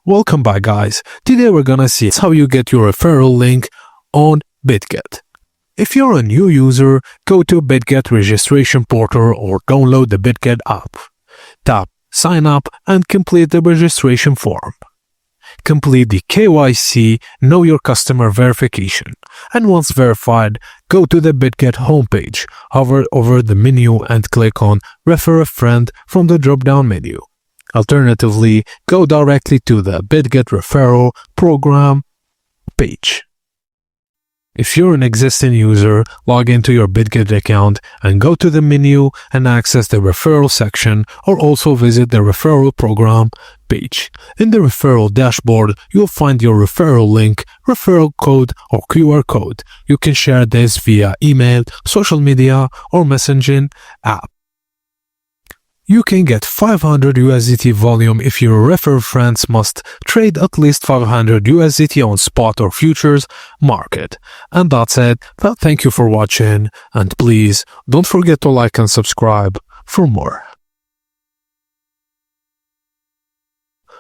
Welcome back, guys. Today we're gonna see how you get your referral link on Bitget. If you're a new user, go to Bitget registration portal or download the Bitget app. Tap Sign up and complete the registration form. Complete the KYC, Know Your Customer verification, and once verified, go to the Bitget homepage, hover over the menu and click on Refer a Friend from the drop-down menu. Alternatively, go directly to the Bitget Referral program page. If you're an existing user, log into your Bitget account and go to the menu and access the referral section, or also visit the referral program page. In the referral dashboard, you'll find your referral link, referral code, or QR code. You can share this via email, social media, or messaging app. You can get 500 USDT volume if your refer friends must trade at least 500 USDT on spot or futures market. And that's it. Well, thank you for watching, and please don't forget to like and subscribe for more.